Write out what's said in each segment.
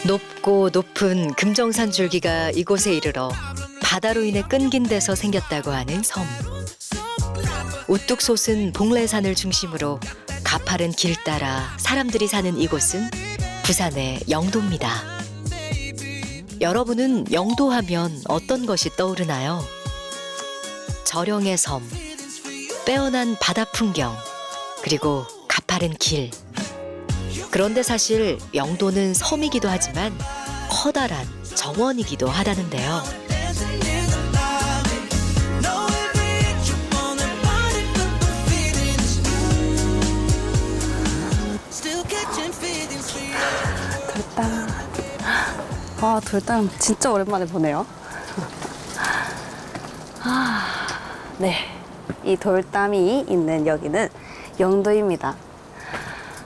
높고 높은 금정산 줄기가 이곳에 이르러 바다로 인해 끊긴 데서 생겼다고 하는 섬. 우뚝 솟은 봉래산을 중심으로 가파른 길 따라 사람들이 사는 이곳은 부산의 영도입니다. 여러분은 영도하면 어떤 것이 떠오르나요? 저령의 섬, 빼어난 바다 풍경, 그리고 가파른 길. 그런데 사실 영도는 섬이기도 하지만 커다란 정원이기도 하다는데요. 돌담. 아, 돌담 진짜 오랜만에 보네요. 네. 이 돌담이 있는 여기는 영도입니다.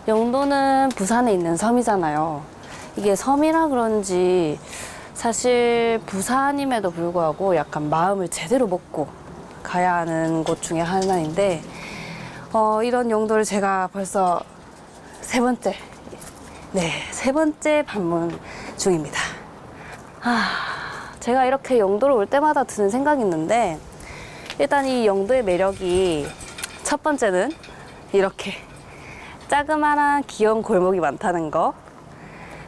영도는 부산에 있는 섬이잖아요. 이게 섬이라 그런지 사실 부산임에도 불구하고 약간 마음을 제대로 먹고 가야 하는 곳 중에 하나인데 이런 영도를 제가 벌써 세 번째 방문 중입니다. 제가 이렇게 영도를 올 때마다 드는 생각이 있는데 일단 이 영도의 매력이 첫 번째는 이렇게 자그마한 귀여운 골목이 많다는 거.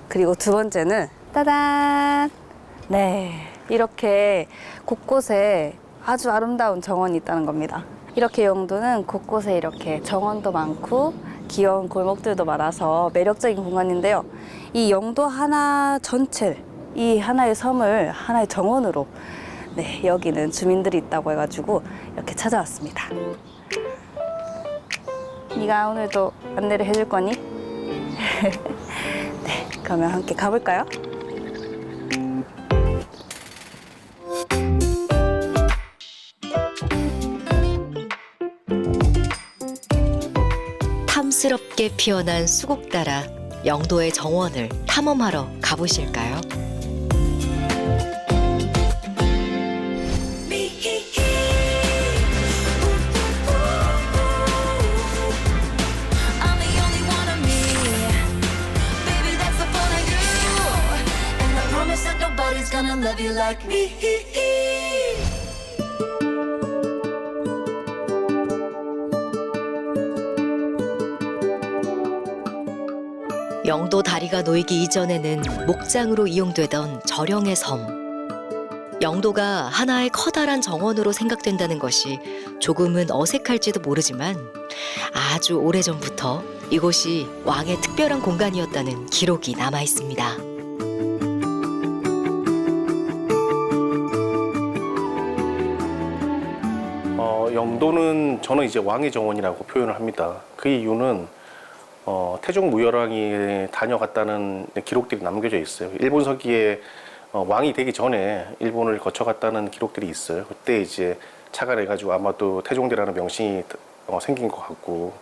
그리고 두 번째는 따단! 네, 이렇게 곳곳에 아주 아름다운 정원이 있다는 겁니다. 이렇게 영도는 곳곳에 이렇게 정원도 많고 귀여운 골목들도 많아서 매력적인 공간인데요. 이 영도 하나 전체, 이 하나의 섬을 하나의 정원으로 여기는 주민들이 있다고 해가지고 이렇게 찾아왔습니다. 네가 오늘도 안내를 해줄 거니? 네, 그러면 함께 가볼까요? 탐스럽게 피어난 수국 따라 영도의 정원을 탐험하러 가보실까요? Gonna love you like me. 영도 다리가 놓이기 이전에는 목장으로 이용되던 저령의 섬. 영도가 하나의 커다란 정원으로 생각된다는 것이 조금은 어색할지도 모르지만 아주 오래전부터 이곳이 왕의 특별한 공간이었다는 기록이 남아 있습니다. 영도는 저는 이제 왕의 정원이라고 표현을 합니다. 그 이유는 태종 무열왕이 다녀갔다는 기록들이 남겨져 있어요. 일본 서기에 왕이 되기 전에 일본을 거쳐갔다는 기록들이 있어요. 그때 이제 착안해가지고 아마도 태종대라는 명칭이 생긴 것 같고,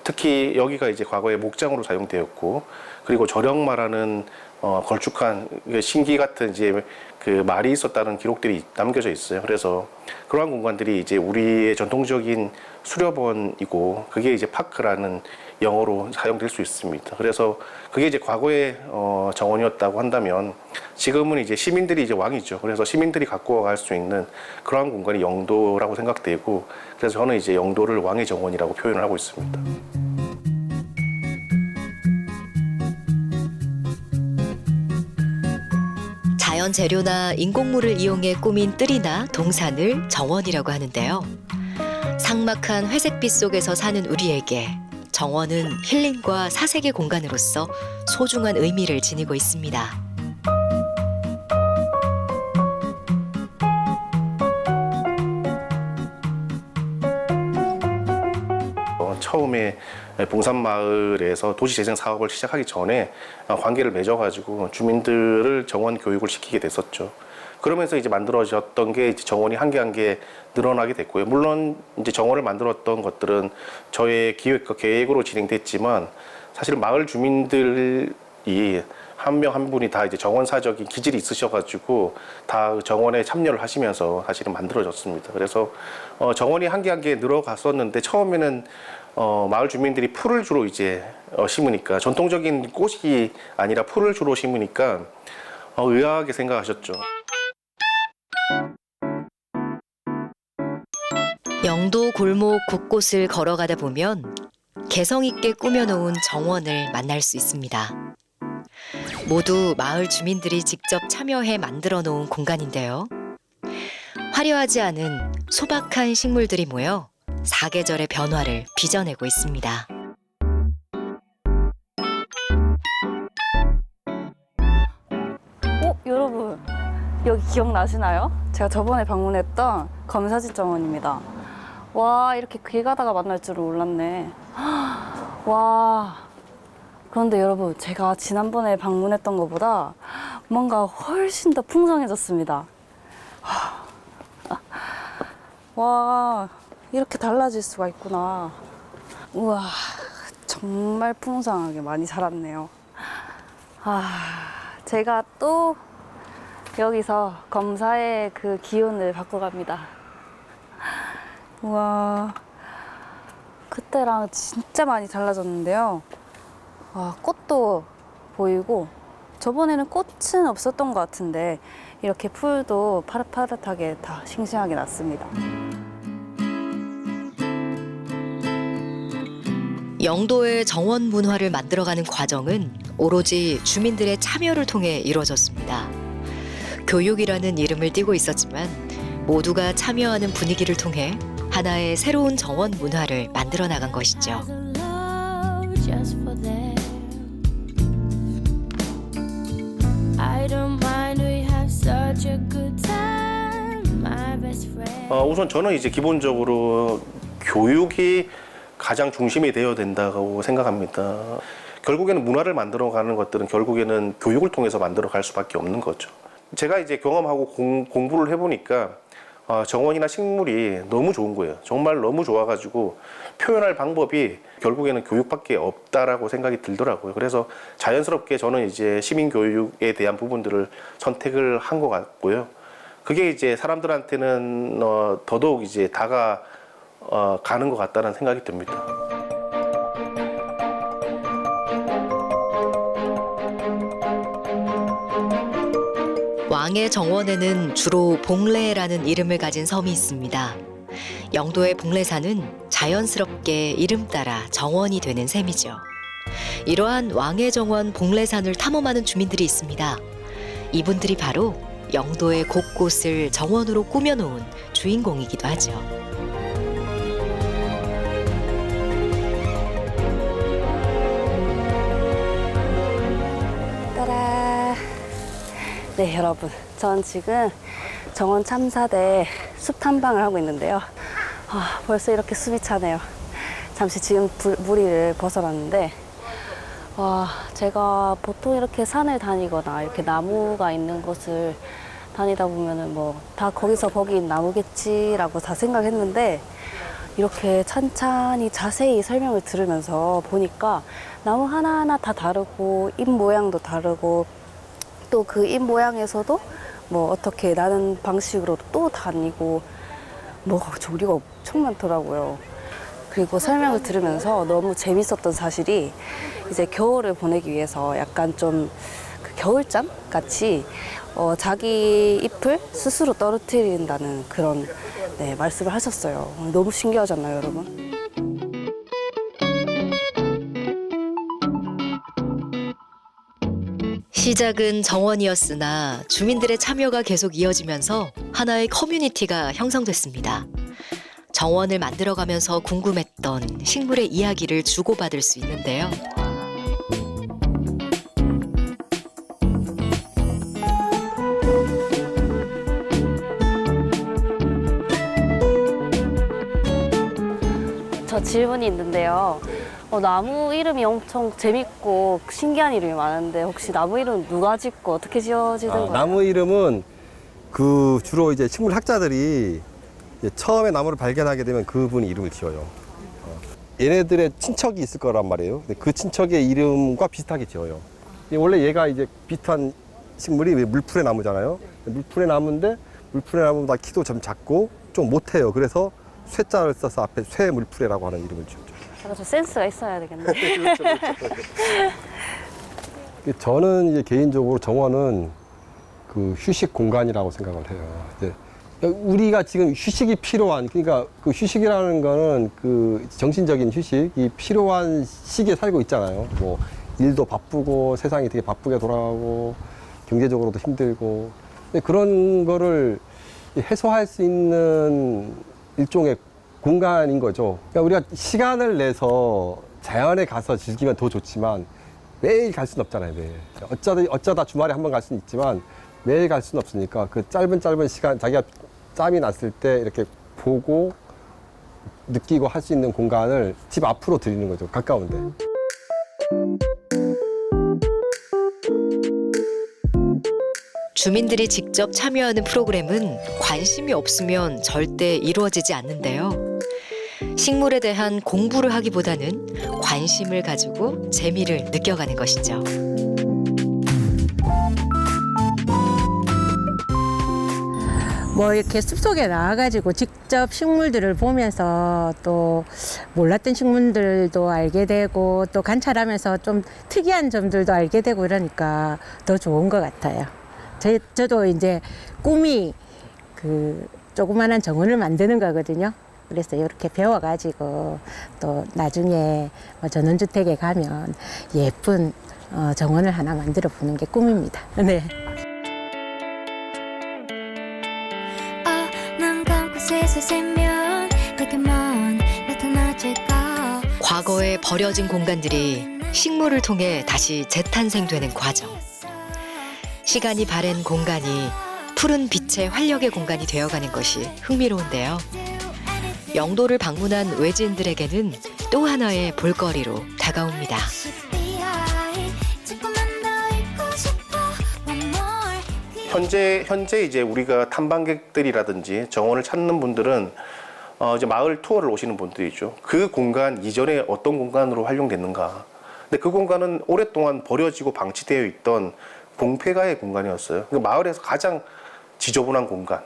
특히 여기가 이제 과거에 목장으로 사용되었고, 그리고 저령마라는 걸쭉한 신기 같은 이제 그 말이 있었다는 기록들이 남겨져 있어요. 그래서 그러한 공간들이 이제 우리의 전통적인 수렵원이고, 그게 이제 파크라는 영어로 사용될 수 있습니다. 그래서 그게 이제 과거의 정원이었다고 한다면 지금은 이제 시민들이 이제 왕이죠. 그래서 시민들이 갖고 갈 수 있는 그러한 공간이 영도라고 생각되고, 그래서 저는 이제 영도를 왕의 정원이라고 표현을 하고 있습니다. 자연 재료나 인공물을 이용해 꾸민 뜰이나 동산을 정원이라고 하는데요. 삭막한 회색빛 속에서 사는 우리에게 정원은 힐링과 사색의 공간으로서 소중한 의미를 지니고 있습니다. 처음에 봉산마을에서 도시재생 사업을 시작하기 전에 관계를 맺어가지고 주민들을 정원 교육을 시키게 됐었죠. 그러면서 이제 만들어졌던 게 이제 정원이 한 개 한 개 늘어나게 됐고요. 물론 이제 정원을 만들었던 것들은 저의 기획과 계획으로 진행됐지만 사실 마을 주민들이 한 명 한 분이 다 이제 정원사적인 기질이 있으셔가지고 다 정원에 참여를 하시면서 사실은 만들어졌습니다. 그래서 정원이 한 개 한 개 늘어갔었는데 처음에는 마을 주민들이 풀을 주로 이제 심으니까 전통적인 꽃이 아니라 풀을 주로 심으니까 의아하게 생각하셨죠. 영도 골목 곳곳을 걸어가다 보면 개성 있게 꾸며놓은 정원을 만날 수 있습니다. 모두 마을 주민들이 직접 참여해 만들어 놓은 공간인데요. 화려하지 않은 소박한 식물들이 모여 사계절의 변화를 빚어내고 있습니다. 여러분 여기 기억나시나요? 제가 저번에 방문했던 검사진 정원입니다. 와, 이렇게 길 가다가 만날 줄은 몰랐네. 와, 그런데 여러분 제가 지난번에 방문했던 것보다 뭔가 훨씬 더 풍성해졌습니다. 와, 이렇게 달라질 수가 있구나. 우와, 정말 풍성하게 많이 자랐네요. 제가 또 여기서 검사의 그 기운을 바꿔갑니다. 우와, 그때랑 진짜 많이 달라졌는데요. 와, 꽃도 보이고, 저번에는 꽃은 없었던 것 같은데 이렇게 풀도 파릇파릇하게 다 싱싱하게 났습니다. 영도의 정원 문화를 만들어가는 과정은 오로지 주민들의 참여를 통해 이루어졌습니다. 교육이라는 이름을 띠고 있었지만 모두가 참여하는 분위기를 통해 하나의 새로운 정원 문화를 만들어 나간 것이죠. 우선 저는 이제 기본적으로 교육이 가장 중심이 되어야 된다고 생각합니다. 결국에는 문화를 만들어가는 것들은 결국에는 교육을 통해서 만들어갈 수밖에 없는 거죠. 제가 이제 경험하고 공부를 해보니까 정원이나 식물이 너무 좋은 거예요. 정말 너무 좋아가지고 표현할 방법이 결국에는 교육밖에 없다라고 생각이 들더라고요. 그래서 자연스럽게 저는 이제 시민교육에 대한 부분들을 선택을 한 것 같고요. 그게 이제 사람들한테는 더더욱 이제 가는 것 같다는 생각이 듭니다. 왕의 정원에는 주로 봉래라는 이름을 가진 섬이 있습니다. 영도의 봉래산은 자연스럽게 이름 따라 정원이 되는 셈이죠. 이러한 왕의 정원 봉래산을 탐험하는 주민들이 있습니다. 이분들이 바로 영도의 곳곳을 정원으로 꾸며놓은 주인공이기도 하죠. 따라. 네, 여러분. 전 지금 정원 참사대 숲 탐방을 하고 있는데요. 벌써 이렇게 숨이 차네요. 잠시 지금 무리를 벗어났는데, 제가 보통 이렇게 산을 다니거나 이렇게 나무가 있는 곳을 다니다 보면은 뭐 다 거기서 거긴 나무겠지라고 다 생각했는데, 이렇게 찬찬히 자세히 설명을 들으면서 보니까 나무 하나하나 다 다르고 잎 모양도 다르고 또 그 잎 모양에서도 뭐 어떻게 나는 방식으로 또 다니고 뭐 조리가 엄청 많더라고요. 그리고 설명을 들으면서 너무 재밌었던 사실이 이제 겨울을 보내기 위해서 약간 좀 그 겨울잠 같이 자기 잎을 스스로 떨어뜨린다는 그런 말씀을 하셨어요. 너무 신기하잖아요, 여러분? 시작은 정원이었으나 주민들의 참여가 계속 이어지면서 하나의 커뮤니티가 형성됐습니다. 정원을 만들어가면서 궁금했던 식물의 이야기를 주고받을 수 있는데요. 저 질문이 있는데요. 나무 이름이 엄청 재밌고 신기한 이름이 많은데 혹시 나무 이름 누가 짓고 어떻게 지어지는 거예요? 나무 이름은 주로 이제 식물 학자들이 이제 처음에 나무를 발견하게 되면 그분이 이름을 지어요. 얘네들의 친척이 있을 거란 말이에요. 근데 그 친척의 이름과 비슷하게 지어요. 원래 얘가 이제 비슷한 식물이 물풀의 나무잖아요. 물풀의 나무인데 물풀의 나무보다 키도 좀 작고 좀 못해요. 그래서 쇠자를 써서 앞에 쇠물풀이라고 하는 이름을 지었죠. 약간 좀 센스가 있어야 되겠네. 저는 이제 개인적으로 정원은 그 휴식 공간이라고 생각을 해요. 이제 우리가 지금 휴식이 필요한, 그러니까 그 휴식이라는 거는 그 정신적인 휴식이 필요한 시기에 살고 있잖아요. 뭐 일도 바쁘고 세상이 되게 바쁘게 돌아가고 경제적으로도 힘들고. 근데 그런 거를 해소할 수 있는 일종의 공간인 거죠. 그러니까 우리가 시간을 내서 자연에 가서 즐기면 더 좋지만 매일 갈 수는 없잖아요, 매일. 어쩌다 주말에 한 번 갈 수는 있지만 매일 갈 수는 없으니까 그 짧은 시간, 자기가 짬이 났을 때 이렇게 보고 느끼고 할 수 있는 공간을 집 앞으로 드리는 거죠, 가까운데. 주민들이 직접 참여하는 프로그램은 관심이 없으면 절대 이루어지지 않는데요. 식물에 대한 공부를 하기보다는 관심을 가지고 재미를 느껴가는 것이죠. 뭐 이렇게 숲속에 나와가지고 직접 식물들을 보면서 또 몰랐던 식물들도 알게 되고 또 관찰하면서 좀 특이한 점들도 알게 되고 이러니까 더 좋은 것 같아요. 저도 이제 꿈이 그 조그만한 정원을 만드는 거거든요. 그래서 이렇게 배워가지고 또 나중에 전원주택에 가면 예쁜 정원을 하나 만들어 보는 게 꿈입니다. 네. 과거에 버려진 공간들이 식물을 통해 다시 재탄생되는 과정. 시간이 바랜 공간이 푸른 빛의 활력의 공간이 되어가는 것이 흥미로운데요. 영도를 방문한 외지인들에게는 또 하나의 볼거리로 다가옵니다. 현재 이제 우리가 탐방객들이라든지 정원을 찾는 분들은 이제 마을 투어를 오시는 분들이죠. 그 공간 이전에 어떤 공간으로 활용됐는가. 근데 그 공간은 오랫동안 버려지고 방치되어 있던 공폐가의 공간이었어요. 그러니까 마을에서 가장 지저분한 공간,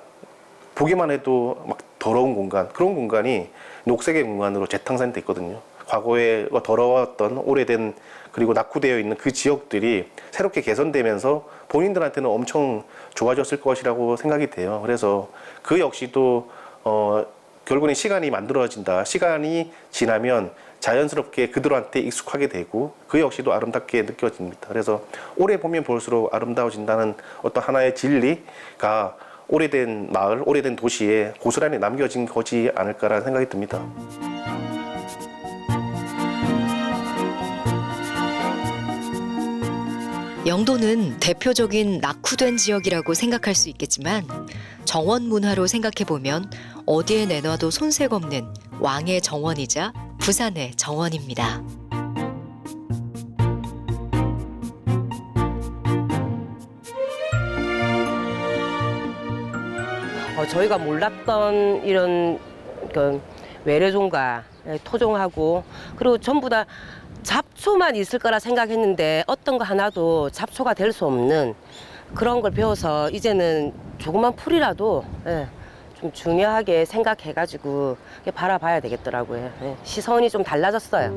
보기만 해도 막 더러운 공간, 그런 공간이 녹색의 공간으로 재탕생됐거든요. 과거에 더러웠던 오래된 그리고 낙후되어 있는 그 지역들이 새롭게 개선되면서 본인들한테는 엄청 좋아졌을 것이라고 생각이 돼요. 그래서 그 역시도 결국엔 시간이 만들어진다. 시간이 지나면 자연스럽게 그들한테 익숙하게 되고 그 역시도 아름답게 느껴집니다. 그래서 오래 보면 볼수록 아름다워진다는 어떤 하나의 진리가 오래된 마을, 오래된 도시에 고스란히 남겨진 거지 않을까라는 생각이 듭니다. 영도는 대표적인 낙후된 지역이라고 생각할 수 있겠지만 정원 문화로 생각해보면 어디에 내놔도 손색 없는 왕의 정원이자 부산의 정원입니다. 저희가 몰랐던 이런 그 외래종과 토종하고 그리고 전부 다 잡초만 있을 거라 생각했는데 어떤 거 하나도 잡초가 될 수 없는 그런 걸 배워서 이제는 조그만 풀이라도 좀 중요하게 생각해가지고 바라봐야 되겠더라고요. 시선이 좀 달라졌어요.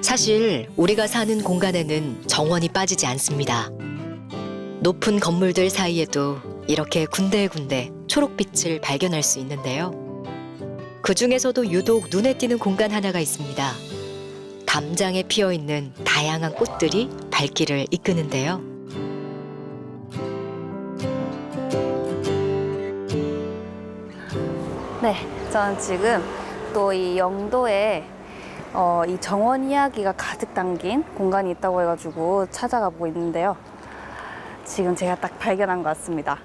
사실 우리가 사는 공간에는 정원이 빠지지 않습니다. 높은 건물들 사이에도 이렇게 군데군데 초록빛을 발견할 수 있는데요. 그 중에서도 유독 눈에 띄는 공간 하나가 있습니다. 담장에 피어있는 다양한 꽃들이 발길을 이끄는데요. 네, 저는 지금 또 이 영도에 이 정원 이야기가 가득 담긴 공간이 있다고 해가지고 찾아가 보고 있는데요. 지금 제가 딱 발견한 것 같습니다.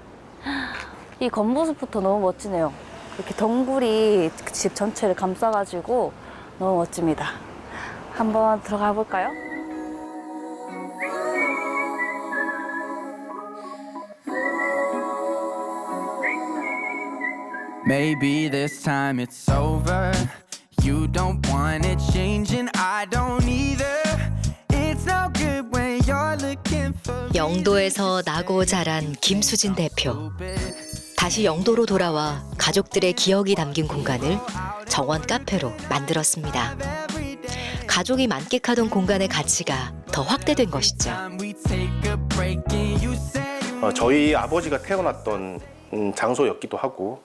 이 건부숲부터 너무 멋지네요. 이렇게 덩굴이 집 전체를 감싸가지고 너무 멋집니다. 한번 들어가 볼까요? Maybe this time it's over. You don't want it changing, I don't either. It's 영도에서 나고 자란 김수진 대표. 다시 영도로 돌아와 가족들의 기억이 담긴 공간을 정원 카페로 만들었습니다. 가족이 만끽하던 공간의 가치가 더 확대된 것이죠. 저희 아버지가 태어났던 장소였기도 하고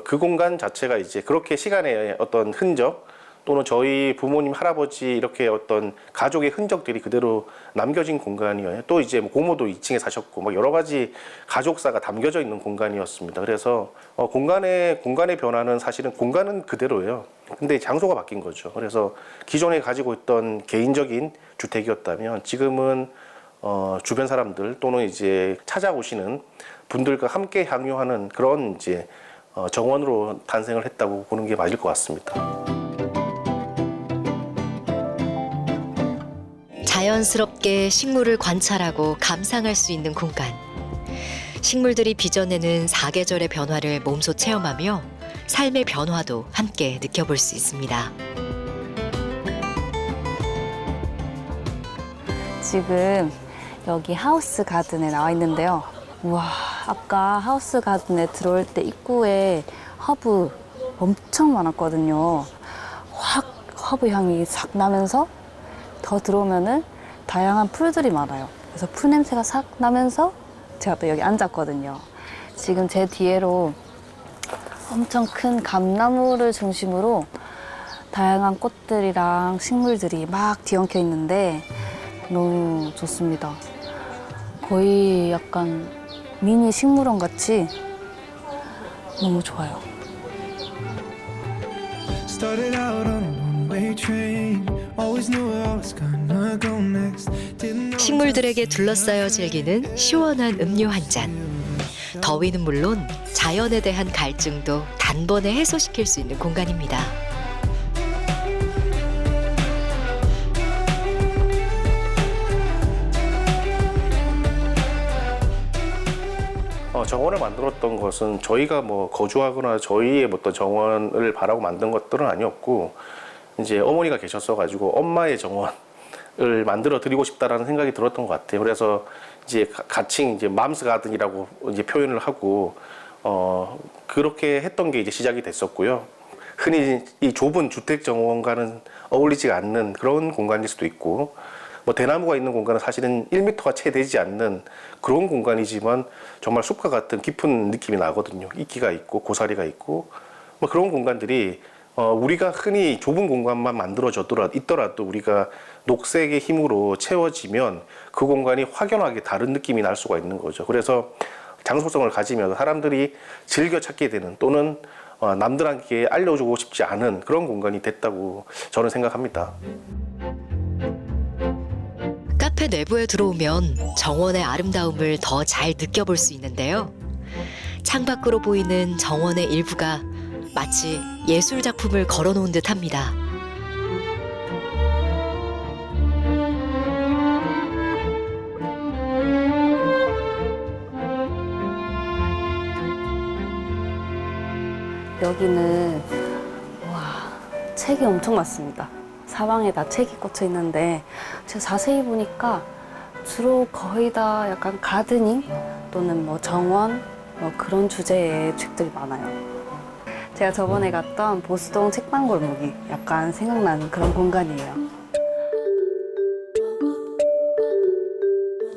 그 공간 자체가 이제 그렇게 시간의 어떤 흔적 또는 저희 부모님, 할아버지 이렇게 어떤 가족의 흔적들이 그대로 남겨진 공간이에요. 또 이제 뭐 고모도 2층에 사셨고 뭐 여러 가지 가족사가 담겨져 있는 공간이었습니다. 그래서 공간의 변화는 사실은 공간은 그대로예요. 근데 장소가 바뀐 거죠. 그래서 기존에 가지고 있던 개인적인 주택이었다면 지금은 주변 사람들 또는 이제 찾아오시는 분들과 함께 향유하는 그런 이제 정원으로 탄생을 했다고 보는 게 맞을 것 같습니다. 자연스럽게 식물을 관찰하고 감상할 수 있는 공간. 식물들이 빚어내는 사계절의 변화를 몸소 체험하며 삶의 변화도 함께 느껴볼 수 있습니다. 지금 여기 하우스 가든에 나와 있는데요. 우와, 아까 하우스 가든에 들어올 때 입구에 허브 엄청 많았거든요. 확 허브 향이 싹 나면서 더 들어오면은 다양한 풀들이 많아요. 그래서 풀 냄새가 싹 나면서 제가 또 여기 앉았거든요. 지금 제 뒤에로 엄청 큰 감나무를 중심으로 다양한 꽃들이랑 식물들이 막 뒤엉켜 있는데 너무 좋습니다. 거의 약간 미니 식물원 같이 너무 좋아요. Started out on a one-way train. Always knew where I was gonna go next. Didn't know 식물들에게 둘러싸여 즐기는 시원한 음료 한 잔. 더위는 물론 자연에 대한 갈증도 단번에 해소시킬 수 있는 공간입니다. 정원을 만들었던 것은 저희가 뭐 거주하거나 저희의 어떤 정원을 바라고 만든 것들은 아니었고 이제 어머니가 계셨어 가지고 엄마의 정원을 만들어 드리고 싶다라는 생각이 들었던 것 같아요. 그래서 이제 가칭 이제 맘스 가든이라고 이제 표현을 하고 그렇게 했던 게 이제 시작이 됐었고요. 흔히 이 좁은 주택 정원과는 어울리지가 않는 그런 공간일 수도 있고 뭐 대나무가 있는 공간은 사실은 1m가 채 되지 않는 그런 공간이지만 정말 숲과 같은 깊은 느낌이 나거든요. 이끼가 있고 고사리가 있고 뭐 그런 공간들이 우리가 흔히 좁은 공간만 있더라도 우리가 녹색의 힘으로 채워지면 그 공간이 확연하게 다른 느낌이 날 수가 있는 거죠. 그래서 장소성을 가지면서 사람들이 즐겨 찾게 되는 또는 남들에게 알려주고 싶지 않은 그런 공간이 됐다고 저는 생각합니다. 카페 내부에 들어오면 정원의 아름다움을 더 잘 느껴볼 수 있는데요. 창밖으로 보이는 정원의 일부가 마치 예술 작품을 걸어놓은 듯합니다. 여기는 와, 책이 엄청 많습니다. 사방에 다 책이 꽂혀 있는데 제가 자세히 보니까 주로 거의 다 약간 가드닝 또는 뭐 정원 뭐 그런 주제의 책들이 많아요. 제가 저번에 갔던 보수동 책방 골목이 약간 생각나는 그런 공간이에요.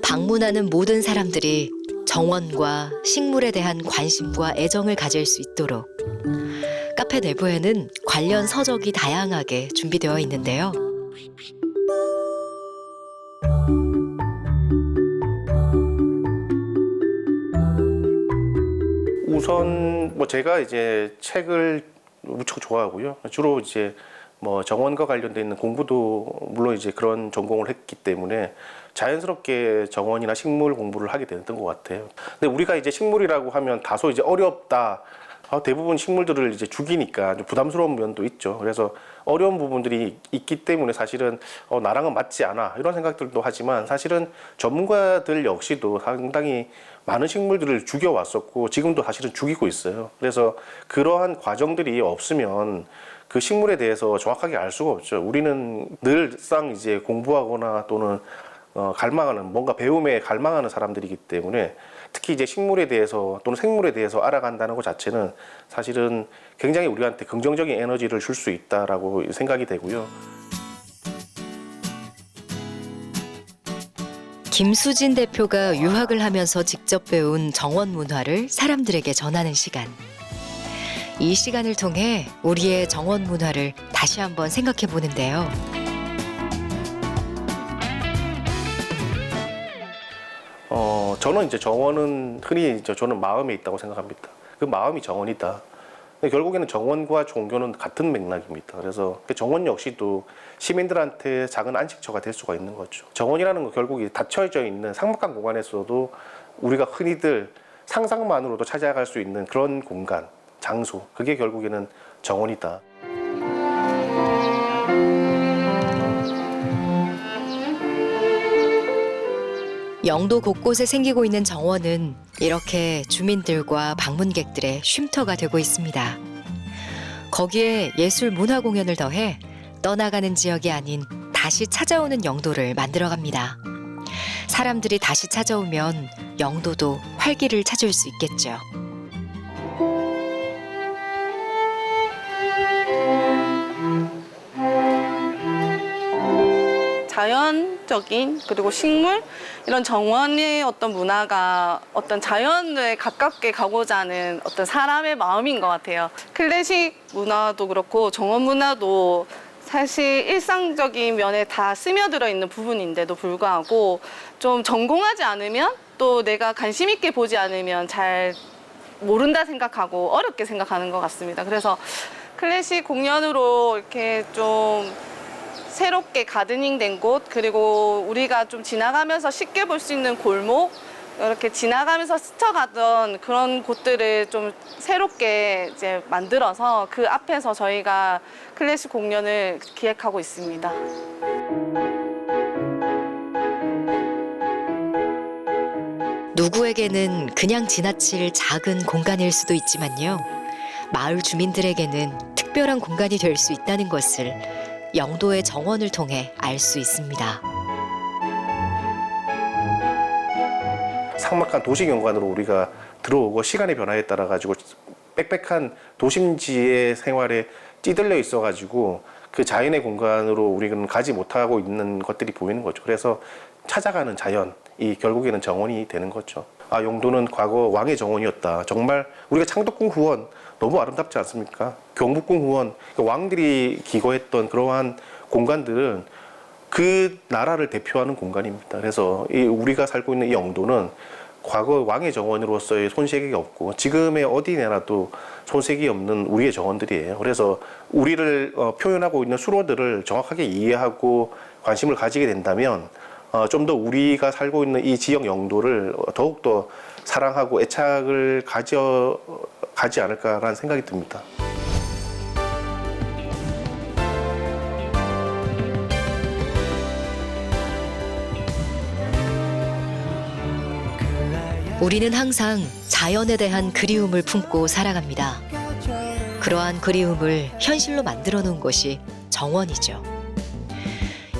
방문하는 모든 사람들이 정원과 식물에 대한 관심과 애정을 가질 수 있도록 카페 내부에는 관련 서적이 다양하게 준비되어 있는데요. 우선 뭐 제가 이제 책을 무척 좋아하고요. 주로 이제 뭐 정원과 관련돼 있는 공부도 물론 이제 그런 전공을 했기 때문에 자연스럽게 정원이나 식물 공부를 하게 됐던 것 같아요. 근데 우리가 이제 식물이라고 하면 다소 이제 어렵다. 대부분 식물들을 이제 죽이니까 좀 부담스러운 면도 있죠. 그래서 어려운 부분들이 있기 때문에 사실은 나랑은 맞지 않아 이런 생각들도 하지만 사실은 전문가들 역시도 상당히 많은 식물들을 죽여왔었고 지금도 사실은 죽이고 있어요. 그래서 그러한 과정들이 없으면 그 식물에 대해서 정확하게 알 수가 없죠. 우리는 늘상 이제 공부하거나 또는 갈망하는 뭔가 배움에 갈망하는 사람들이기 때문에 특히 이제 식물에 대해서 또는 생물에 대해서 알아간다는 것 자체는 사실은 굉장히 우리한테 긍정적인 에너지를 줄 수 있다라고 생각이 되고요. 김수진 대표가 유학을 하면서 직접 배운 정원 문화를 사람들에게 전하는 시간. 이 시간을 통해 우리의 정원 문화를 다시 한번 생각해 보는데요. 저는 이제 정원은 흔히 저는 마음에 있다고 생각합니다. 그 마음이 정원이다. 근데 결국에는 정원과 종교는 같은 맥락입니다. 그래서 그 정원 역시도 시민들한테 작은 안식처가 될 수가 있는 거죠. 정원이라는 건 결국 닫혀져 있는 삭막한 공간에서도 우리가 흔히들 상상만으로도 찾아갈 수 있는 그런 공간, 장소, 그게 결국에는 정원이다. 영도 곳곳에 생기고 있는 정원은 이렇게 주민들과 방문객들의 쉼터가 되고 있습니다. 거기에 예술 문화 공연을 더해 떠나가는 지역이 아닌 다시 찾아오는 영도를 만들어갑니다. 사람들이 다시 찾아오면 영도도 활기를 찾을 수 있겠죠. 자연적인 그리고 식물 이런 정원의 어떤 문화가 어떤 자연에 가깝게 가고자 하는 어떤 사람의 마음인 것 같아요. 클래식 문화도 그렇고 정원 문화도 사실 일상적인 면에 다 스며들어 있는 부분인데도 불구하고 좀 전공하지 않으면 또 내가 관심 있게 보지 않으면 잘 모른다 생각하고 어렵게 생각하는 것 같습니다. 그래서 클래식 공연으로 이렇게 좀 새롭게 가드닝된 곳, 그리고 우리가 좀 지나가면서 쉽게 볼 수 있는 골목, 이렇게 지나가면서 스쳐가던 그런 곳들을 좀 새롭게 이제 만들어서 그 앞에서 저희가 클래식 공연을 기획하고 있습니다. 누구에게는 그냥 지나칠 작은 공간일 수도 있지만요. 마을 주민들에게는 특별한 공간이 될 수 있다는 것을 영도의 정원을 통해 알 수 있습니다. 삭막한 도시 경관으로 우리가 들어오고 시간의 변화에 따라 가지고 빽빽한 도심지의 생활에 찌들려 있어 가지고 그 자연의 공간으로 우리는 가지 못하고 있는 것들이 보이는 거죠. 그래서 찾아가는 자연이 결국에는 정원이 되는 거죠. 아, 영도는 과거 왕의 정원이었다. 정말 우리가 창덕궁 후원 너무 아름답지 않습니까? 경복궁 후원, 왕들이 기거했던 그러한 공간들은 그 나라를 대표하는 공간입니다. 그래서 우리가 살고 있는 이 영도는 과거 왕의 정원으로서의 손색이 없고 지금의 어디 내놔도 손색이 없는 우리의 정원들이에요. 그래서 우리를 표현하고 있는 수로들을 정확하게 이해하고 관심을 가지게 된다면 좀 더 우리가 살고 있는 이 지역 영도를 더욱더 사랑하고 애착을 가지 않을까라는 생각이 듭니다. 우리는 항상 자연에 대한 그리움을 품고 살아갑니다. 그러한 그리움을 현실로 만들어 놓은 곳이 정원이죠.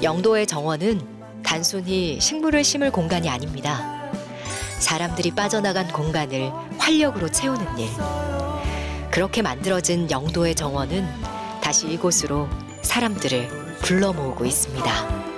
영도의 정원은 단순히 식물을 심을 공간이 아닙니다. 사람들이 빠져나간 공간을 활력으로 채우는 일. 그렇게 만들어진 영도의 정원은 다시 이곳으로 사람들을 불러 모으고 있습니다.